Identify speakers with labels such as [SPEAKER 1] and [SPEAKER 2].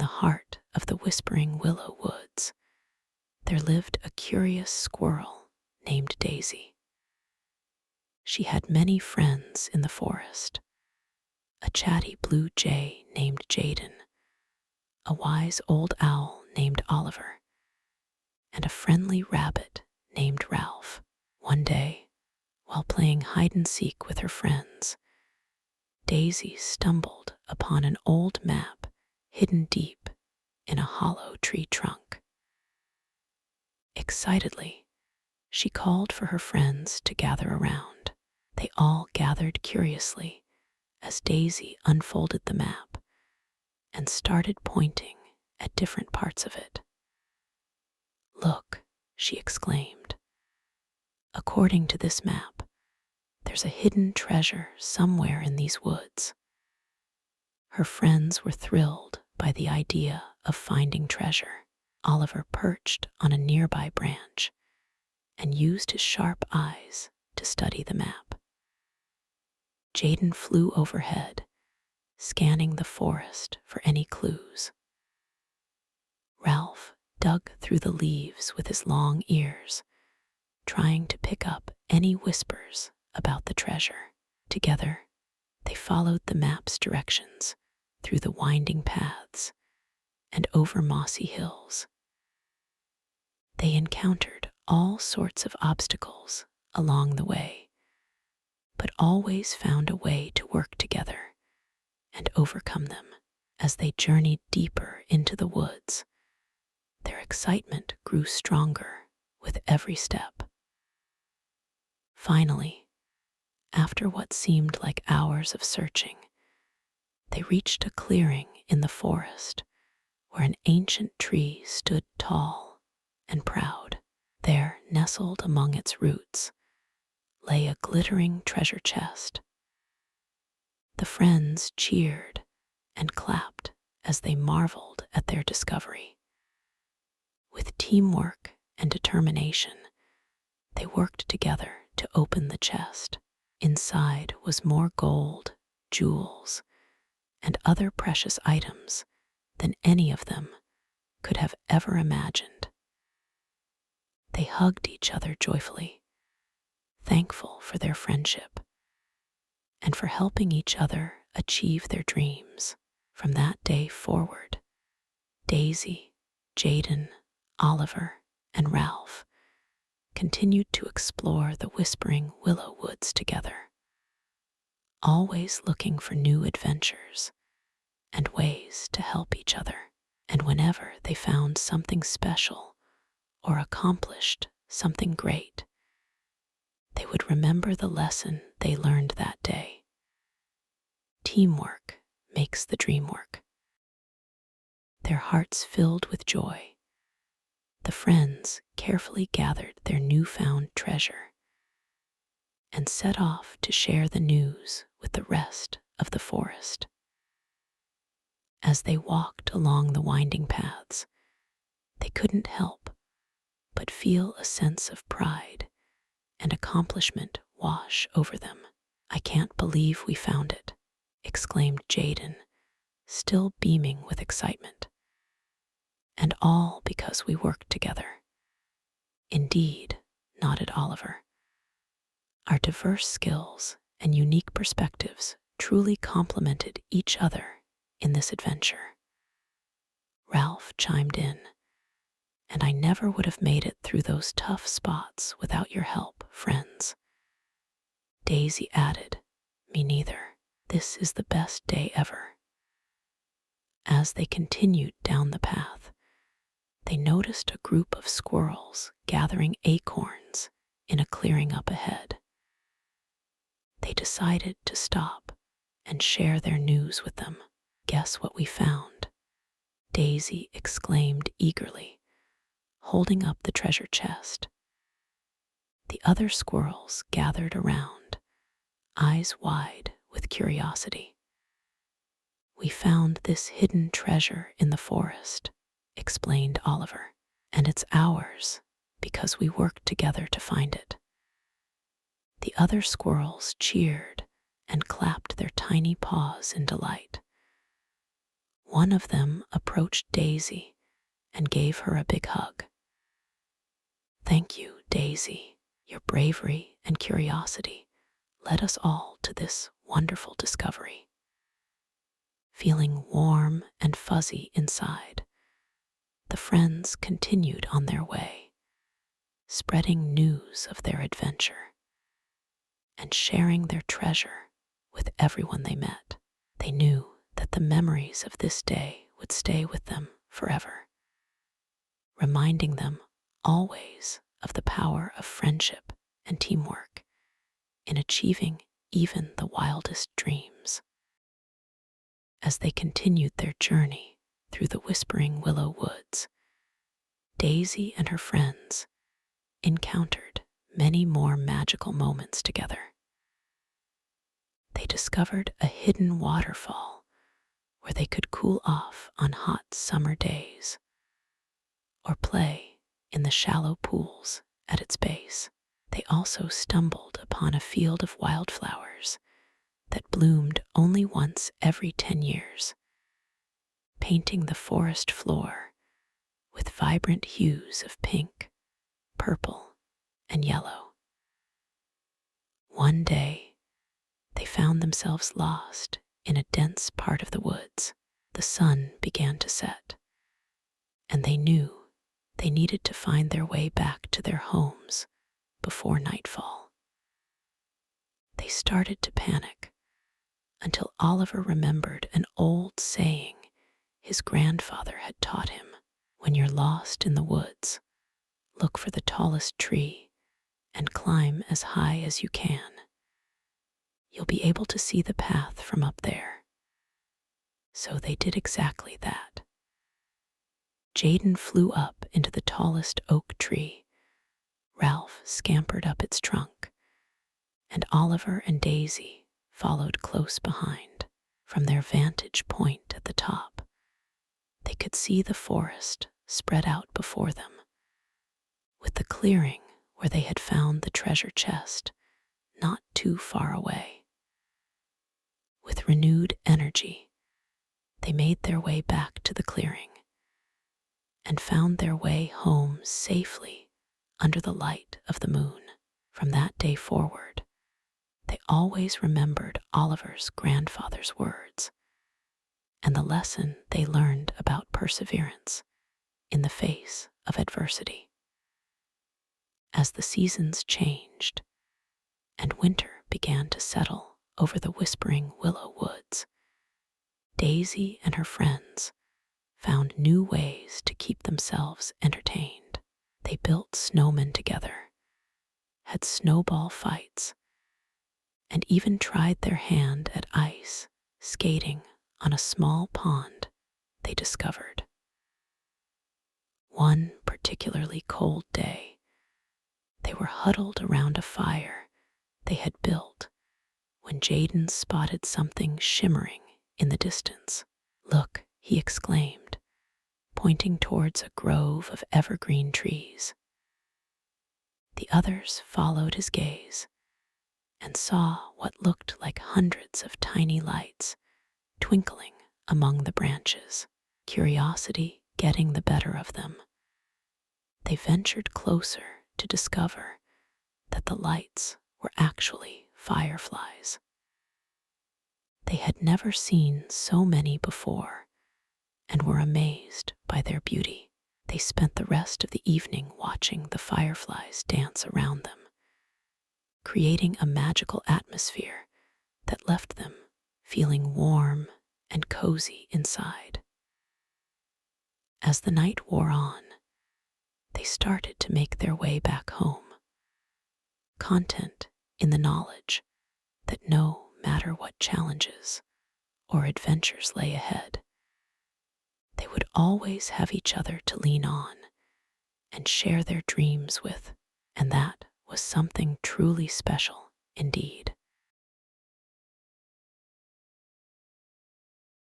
[SPEAKER 1] the heart of the Whispering Willow Woods, there lived a curious squirrel named Daisy. She had many friends in the forest: a chatty blue jay named Jaden, a wise old owl named Oliver, and a friendly rabbit named Ralph. One day, while playing hide-and-seek with her friends, Daisy stumbled upon an old map hidden deep in a hollow tree trunk. Excitedly, she called for her friends to gather around. They all gathered curiously as Daisy unfolded the map and started pointing at different parts of it. "Look," she exclaimed. "According to this map, there's a hidden treasure somewhere in these woods." Her friends were thrilled by the idea of finding treasure. Oliver perched on a nearby branch and used his sharp eyes to study the map. Jaden flew overhead, scanning the forest for any clues. Ralph dug through the leaves with his long ears, trying to pick up any whispers about the treasure. Together, they followed the map's directions through the winding paths and over mossy hills. They encountered all sorts of obstacles along the way, but always found a way to work together and overcome them. As they journeyed deeper into the woods, their excitement grew stronger with every step. Finally, after what seemed like hours of searching, they reached a clearing in the forest where an ancient tree stood tall and proud. There, nestled among its roots, lay a glittering treasure chest. The friends cheered and clapped as they marveled at their discovery. With teamwork and determination, they worked together to open the chest. Inside was more gold, jewels, and other precious items than any of them could have ever imagined. They hugged each other joyfully, thankful for their friendship and for helping each other achieve their dreams. From that day forward, Daisy, Jaden, Oliver, and Ralph continued to explore the Whispering Willow Woods together, always looking for new adventures and ways to help each other. And whenever they found something special or accomplished something great, they would remember the lesson they learned that day. Teamwork makes the dream work. Their hearts filled with joy, the friends carefully gathered their newfound treasure and set off to share the news with the rest of the forest. As they walked along the winding paths, they couldn't help but feel a sense of pride and accomplishment wash over them. "I can't believe we found it," exclaimed Jaden, still beaming with excitement. "And all because we worked together." "Indeed," nodded Oliver. "Our diverse skills and unique perspectives truly complemented each other in this adventure." Ralph chimed in, "And I never would have made it through those tough spots without your help, friends." Daisy added, "Me neither. This is the best day ever." As they continued down the path, they noticed a group of squirrels gathering acorns in a clearing up ahead. They decided to stop and share their news with them. "Guess what we found?" Daisy exclaimed eagerly, holding up the treasure chest. The other squirrels gathered around, eyes wide with curiosity. "We found this hidden treasure in the forest," explained Oliver, "and it's ours because we worked together to find it." The other squirrels cheered and clapped their tiny paws in delight. One of them approached Daisy and gave her a big hug. "Thank you, Daisy. Your bravery and curiosity led us all to this wonderful discovery." Feeling warm and fuzzy inside, the friends continued on their way, spreading news of their adventure and sharing their treasure with everyone they met. They knew that the memories of this day would stay with them forever, reminding them always of the power of friendship and teamwork in achieving even the wildest dreams. As they continued their journey through the whispering willow woods, Daisy and her friends encountered many more magical moments together. They discovered a hidden waterfall where they could cool off on hot summer days or play in the shallow pools at its base. They also stumbled upon a field of wildflowers that bloomed only once every 10 years, painting the forest floor with vibrant hues of pink, purple, and yellow. One day, they found themselves lost in a dense part of the woods. The sun began to set, and they knew they needed to find their way back to their homes before nightfall. They started to panic until Oliver remembered an old saying his grandfather had taught him. When you're lost in the woods, look for the tallest tree and climb as high as you can. You'll be able to see the path from up there. So they did exactly that. Jaden flew up into the tallest oak tree. Ralph scampered up its trunk, and Oliver and Daisy followed close behind. From their vantage point at the top, they could see the forest spread out before them, with the clearing where they had found the treasure chest not too far away. With renewed energy, they made their way back to the clearing and found their way home safely under the light of the moon. From that day forward, they always remembered Oliver's grandfather's words and the lesson they learned about perseverance in the face of adversity. As the seasons changed and winter began to settle over the whispering willow woods, Daisy and her friends found new ways to keep themselves entertained. They built snowmen together, had snowball fights, and even tried their hand at ice skating on a small pond they discovered. One particularly cold day, they were huddled around a fire they had built when Jaden spotted something shimmering in the distance. "Look," he exclaimed, pointing towards a grove of evergreen trees. The others followed his gaze and saw what looked like hundreds of tiny lights twinkling among the branches. Curiosity getting the better of them, they ventured closer to discover that the lights were actually fireflies. They had never seen so many before and were amazed by their beauty. They spent the rest of the evening watching the fireflies dance around them, creating a magical atmosphere that left them feeling warm and cozy inside. As the night wore on, they started to make their way back home, content in the knowledge that no matter what challenges or adventures lay ahead, they would always have each other to lean on and share their dreams with, and that was something truly special indeed.